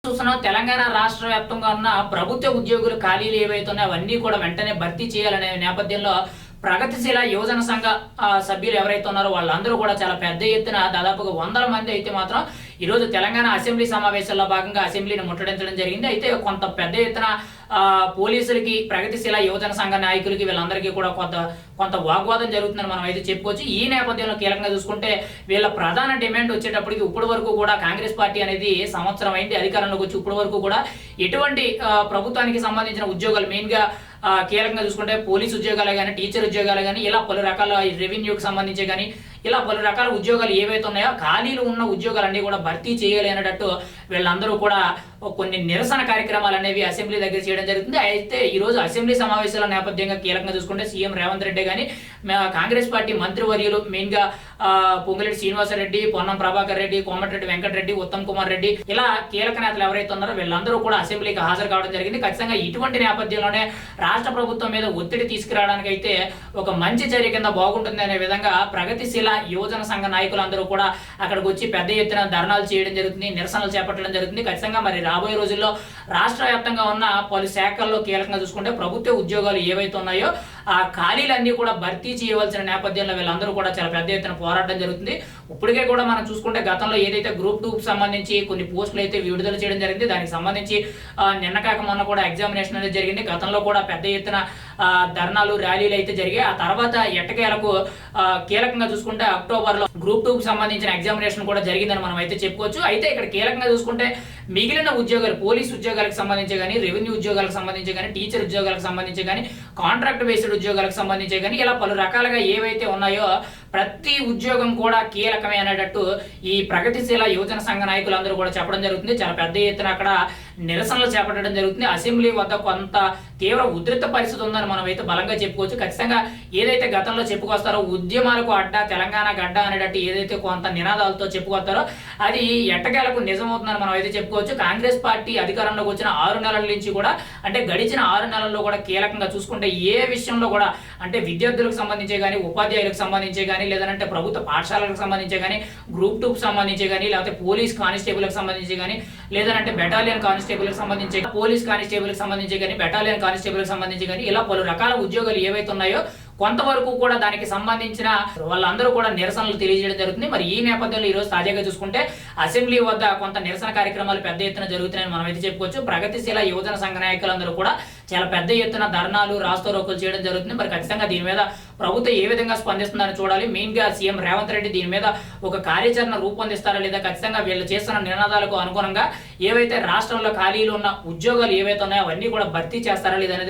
చూస్తున్నాం తెలంగాణ రాష్ట్ర వ్యాప్తంగా ఉన్న ప్రభుత్వ ఉద్యోగులు ఖాళీలు ఏవైతే ఉన్నాయో అవన్నీ కూడా వెంటనే భర్తీ చేయాలనే నేపథ్యంలో ప్రగతిశీల యువజన సంఘ సభ్యులు ఎవరైతే ఉన్నారో వాళ్ళందరూ కూడా చాలా పెద్ద ఎత్తున దాదాపుగా 100 మంది అయితే మాత్రం ఈరోజు తెలంగాణ అసెంబ్లీ సమావేశాల్లో భాగంగా అసెంబ్లీని ముట్టడించడం జరిగింది. అయితే కొంత పెద్ద ఎత్తున పోలీసులకి ప్రగతిశీల యువజన సంఘ నాయకులకి వీళ్ళందరికీ కూడా కొంత వాగ్వాదం జరుగుతుందని మనం అయితే చెప్పుకోవచ్చు. ఈ నేపథ్యంలో కీలకంగా చూసుకుంటే వీళ్ళ ప్రధాన డిమాండ్ వచ్చేటప్పటికి ఇప్పటి వరకు కూడా కాంగ్రెస్ పార్టీ అనేది సంవత్సరం అయింది అధికారంలోకి వచ్చి ఇప్పటి వరకు కూడా ఎటువంటి ప్రభుత్వానికి సంబంధించిన ఉద్యోగాలు మెయిన్గా కీలకంగా చూసుకుంటే పోలీసు ఉద్యోగాలు కానీ టీచర్ ఉద్యోగాలు కానీ ఇలా పలు రకాల రెవెన్యూకి సంబంధించి కానీ ఇలా పలు రకాల ఉద్యోగాలు ఏవైతే ఉన్నాయో ఖాళీలు ఉన్న ఉద్యోగాలన్నీ కూడా భర్తీ చేయాలి అనేటట్టు వీళ్ళందరూ కూడా కొన్ని నిరసన కార్యక్రమాలు అనేవి అసెంబ్లీ దగ్గర చేయడం జరుగుతుంది. అయితే ఈరోజు అసెంబ్లీ సమావేశాల నేపథ్యంగా కీలకంగా చూసుకుంటే సీఎం రేవంత్ రెడ్డి కానీ కాంగ్రెస్ పార్టీ మంత్రివర్యులు మెయిన్గా పొంగులేటి శ్రీనివాసరెడ్డి, పొన్నం ప్రభాకర్ రెడ్డి, కోమటిరెడ్డి వెంకటరెడ్డి, ఉత్తమ్ కుమార్ రెడ్డి ఇలా కీలక నేతలు ఎవరైతే ఉన్నారో వీళ్ళందరూ కూడా అసెంబ్లీకి హాజరు కావడం జరిగింది. ఖచ్చితంగా ఇటువంటి నేపథ్యంలోనే రాష్ట్ర ప్రభుత్వం మీద ఒత్తిడి తీసుకురావడానికి అయితే ఒక మంచి చర్య కింద బాగుంటుంది అనే విధంగా ప్రగతిశీల యువజన సంఘ నాయకులందరూ కూడా అక్కడికి వచ్చి పెద్ద ఎత్తున ధర్నాలు చేయడం జరుగుతుంది, నిరసనలు చేపట్టడం జరుగుతుంది. ఖచ్చితంగా మరి రాబోయే రోజుల్లో రాష్ట్ర వ్యాప్తంగా ఉన్న పలు శాఖల్లో కీలకంగా చూసుకుంటే ప్రభుత్వ ఉద్యోగాలు ఏవైతే ఉన్నాయో ఆ ఖాళీలన్నీ కూడా భర్తీ చేయవలసిన నేపథ్యంలో వీళ్ళందరూ కూడా చాలా పెద్ద ఎత్తున పోరాటం జరుగుతుంది. ఇప్పటికే కూడా మనం చూసుకుంటే గతంలో ఏదైతే గ్రూప్ 2కి సంబంధించి కొన్ని పోస్టులు అయితే విడుదల చేయడం జరిగింది. దానికి సంబంధించి నిన్న కాక మొన్న కూడా ఎగ్జామినేషన్ అనేది జరిగింది. గతంలో కూడా పెద్ద ఎత్తున ధర్నాలు ర్యాలీలు అయితే జరిగాయి. ఆ తర్వాత ఎట్టకేలకు కీలకంగా చూసుకుంటే అక్టోబర్లో గ్రూప్ 2కి సంబంధించిన ఎగ్జామినేషన్ కూడా జరిగిందని మనం అయితే చెప్పుకోవచ్చు. అయితే ఇక్కడ కీలకంగా చూసుకుంటే మిగిలిన ఉద్యోగాలు పోలీసు ఉద్యోగాలకు సంబంధించి కానీ, రెవెన్యూ ఉద్యోగాలకు సంబంధించి కానీ, టీచర్ ఉద్యోగాలకు సంబంధించి కానీ, కాంట్రాక్ట్ బేస్డ్ ఉద్యోగాలకు సంబంధించి కానీ ఇలా పలు రకాలుగా ఏవైతే ఉన్నాయో ప్రతి ఉద్యోగం కూడా కీలకమే అనేటట్టు ఈ ప్రగతిశీల యువజన సంఘ నాయకులందరూ కూడా చెప్పడం జరుగుతుంది. చాలా పెద్ద ఎత్తున అక్కడ నిరసనలు చేపట్టడం జరుగుతుంది. అసెంబ్లీ వద్ద కొంత తీవ్ర ఉధృత పరిస్థితి ఉందని మనం అయితే బలంగా చెప్పుకోవచ్చు. ఖచ్చితంగా ఏదైతే గతంలో చెప్పుకొస్తారో ఉద్యమాలకు అడ్డ తెలంగాణ గడ్డ అనేటట్టు ఏదైతే కొంత నినాదాలతో చెప్పుకొస్తారో అది ఎట్టకేలకు నిజమవుతుందని మనం అయితే చెప్పుకోవచ్చు. కాంగ్రెస్ పార్టీ అధికారంలోకి వచ్చిన 6 నెలల నుంచి కూడా అంటే గడిచిన 6 నెలల్లో కూడా కీలకంగా చూసుకుంటే ఏ విషయంలో కూడా అంటే విద్యార్థులకు సంబంధించి కానీ, ఉపాధ్యాయులకు సంబంధించి కానీ, లేదంటే ప్రభుత్వ పాఠశాలకు సంబంధించి కానీ, గ్రూప్ 2కి సంబంధించి కానీ, లేకపోతే పోలీస్ కానిస్టేబుల్కి సంబంధించి కానీ, లేదంటే బెటాలియన్ కానిస్టేబుల్కి సంబంధించి పోలీస్ కానిస్టేబుల్కి సంబంధించి కానీ, బెటాలియన్ కానిస్టేబుల్కి సంబంధించి కానీ ఇలా పలు రకాల ఉద్యోగాలు ఏవైతే ఉన్నాయో కొంతవరకు కూడా దానికి సంబంధించిన వాళ్ళందరూ కూడా నిరసనలు తెలియజేయడం జరుగుతుంది. మరి ఈ నేపథ్యంలో ఈరోజు తాజాగా చూసుకుంటే అసెంబ్లీ వద్ద కొంత నిరసన కార్యక్రమాలు పెద్ద ఎత్తున జరుగుతున్నాయని మనం అయితే చెప్పుకోవచ్చు. ప్రగతిశీల యువజన సంఘ నాయకులందరూ కూడా చాలా పెద్ద ఎత్తున ధర్నాలు రాస్తారోకోలు చేయడం జరుగుతుంది. మరి ఖచ్చితంగా దీని మీద ప్రభుత్వం ఏ విధంగా స్పందిస్తుందని చూడాలి. మెయిన్ గా సీఎం రేవంత్ రెడ్డి దీని మీద ఒక కార్యాచరణ రూపొందిస్తారా లేదా ఖచ్చితంగా వీళ్ళు చేస్తున్న నినాదాలకు అనుగుణంగా ఏవైతే రాష్ట్రంలో ఖాళీలు ఉన్న ఉద్యోగాలు ఏవైతే ఉన్నాయో అవన్నీ కూడా భర్తీ చేస్తారా లేదా